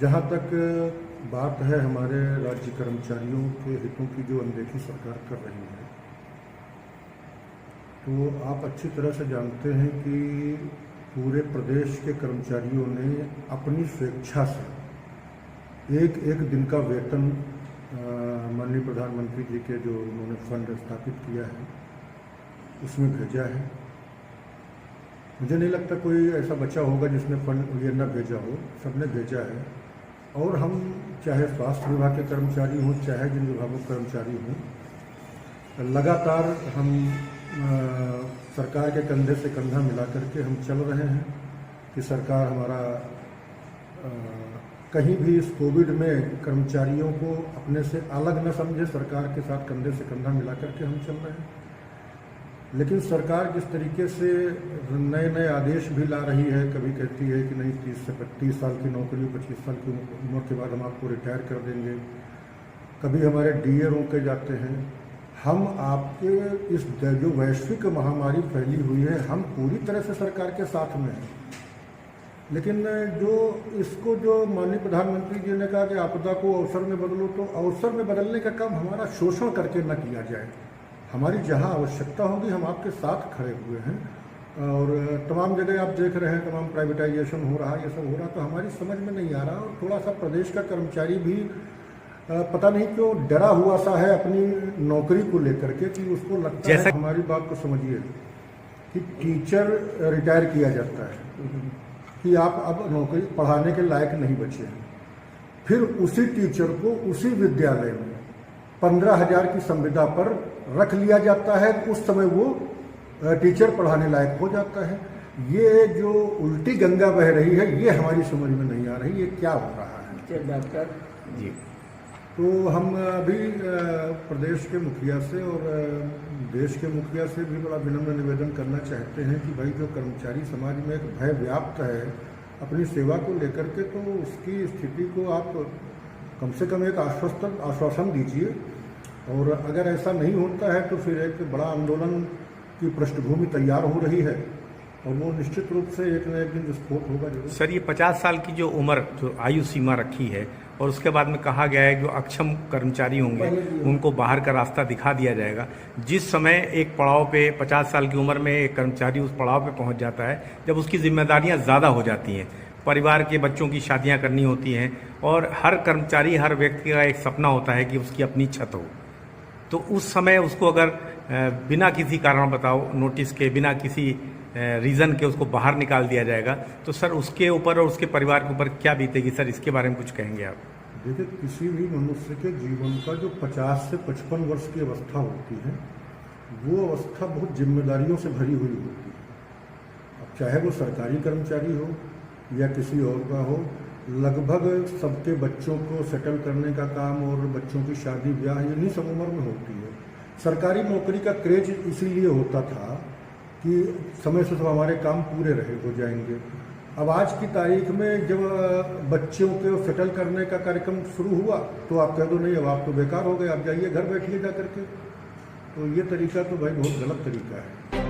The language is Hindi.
जहाँ तक बात है हमारे राज्य कर्मचारियों के हितों की जो अनदेखी सरकार कर रही है, तो आप अच्छी तरह से जानते हैं कि पूरे प्रदेश के कर्मचारियों ने अपनी स्वेच्छा से एक एक दिन का वेतन माननीय प्रधानमंत्री जी के जो उन्होंने फंड स्थापित किया है उसमें भेजा है। मुझे नहीं लगता कोई ऐसा बच्चा होगा जिसने फंड ये न भेजा हो, सबने भेजा है। और हम चाहे स्वास्थ्य विभाग के कर्मचारी हों, चाहे जिन विभागों के कर्मचारी हों, लगातार हम सरकार के कंधे से कंधा मिला करके हम चल रहे हैं कि सरकार हमारा कहीं भी इस कोविड में कर्मचारियों को अपने से अलग न समझे, सरकार के साथ कंधे से कंधा मिला करके हम चल रहे हैं। लेकिन सरकार जिस तरीके से नए नए आदेश भी ला रही है, कभी कहती है कि नहीं 30 साल की नौकरी 25 साल की उम्र के बाद हम आपको रिटायर कर देंगे, कभी हमारे डीए रोके जाते हैं। हम आपके इस जो वैश्विक महामारी फैली हुई है, हम पूरी तरह से सरकार के साथ में हैं, लेकिन जो इसको जो माननीय प्रधानमंत्री जी ने कहा कि आपदा को अवसर में बदलो, तो अवसर में बदलने का काम हमारा शोषण करके न किया जाए। हमारी जहां आवश्यकता होगी हम आपके साथ खड़े हुए हैं। और तमाम जगह आप देख रहे हैं तमाम प्राइवेटाइजेशन हो रहा है, ये सब हो रहा, तो हमारी समझ में नहीं आ रहा। और थोड़ा सा प्रदेश का कर्मचारी भी पता नहीं क्यों डरा हुआ सा है अपनी नौकरी को लेकर के, कि उसको लगता है, हमारी बात को समझिए कि टीचर रिटायर किया जाता है कि आप अब नौकरी पढ़ाने के लायक नहीं बचे हैं, फिर उसी टीचर को उसी विद्यालय में 15,000 की संविदा पर रख लिया जाता है, उस समय वो टीचर पढ़ाने लायक हो जाता है। ये जो उल्टी गंगा बह रही है, ये हमारी समझ में नहीं आ रही, ये क्या हो रहा है डॉक्टर जी। तो हम अभी प्रदेश के मुखिया से और देश के मुखिया से भी बड़ा विनम्र निवेदन करना चाहते हैं कि भाई जो कर्मचारी समाज में एक भय व्याप्त है अपनी सेवा को लेकर के, तो उसकी स्थिति को आप कम से कम एक आश्वासन दीजिए। और अगर ऐसा नहीं होता है तो फिर एक बड़ा आंदोलन की पृष्ठभूमि तैयार हो रही है और वो निश्चित रूप से एक न एक दिन विस्फोट होगा जरूर। सर, ये 50 साल की जो उम्र, जो आयु सीमा रखी है, और उसके बाद में कहा गया है जो अक्षम कर्मचारी होंगे उनको बाहर का रास्ता दिखा दिया जाएगा। जिस समय एक पड़ाव पे 50 साल की उम्र में एक कर्मचारी उस पड़ाव पे पहुंच जाता है जब उसकी जिम्मेदारियां ज़्यादा हो जाती हैं, परिवार के बच्चों की शादियां करनी होती हैं, और हर कर्मचारी, हर व्यक्ति का एक सपना होता है कि उसकी अपनी छत हो, तो उस समय उसको अगर बिना किसी कारण बताओ, नोटिस के, बिना किसी रीज़न के उसको बाहर निकाल दिया जाएगा, तो सर उसके ऊपर और उसके परिवार के ऊपर क्या बीतेगी? सर, इसके बारे में कुछ कहेंगे आप? देखिए, किसी भी मनुष्य के जीवन का जो 50 से 55 वर्ष की अवस्था होती है, वो अवस्था बहुत जिम्मेदारियों से भरी हुई होती है। अब चाहे वो सरकारी कर्मचारी हो या किसी और का हो, लगभग सबके बच्चों को सेटल करने का काम और बच्चों की शादी ब्याह इन्हीं सब उम्र में होती है। सरकारी नौकरी का क्रेज इसीलिए होता था कि समय से सब हमारे काम पूरे हो जाएंगे। अब आज की तारीख में जब बच्चों को सेटल करने का कार्यक्रम शुरू हुआ तो आप कह दो नहीं, अब आप तो बेकार हो गए, आप जाइए घर बैठिए जा करके। तो ये तरीका तो भाई बहुत गलत तरीका है।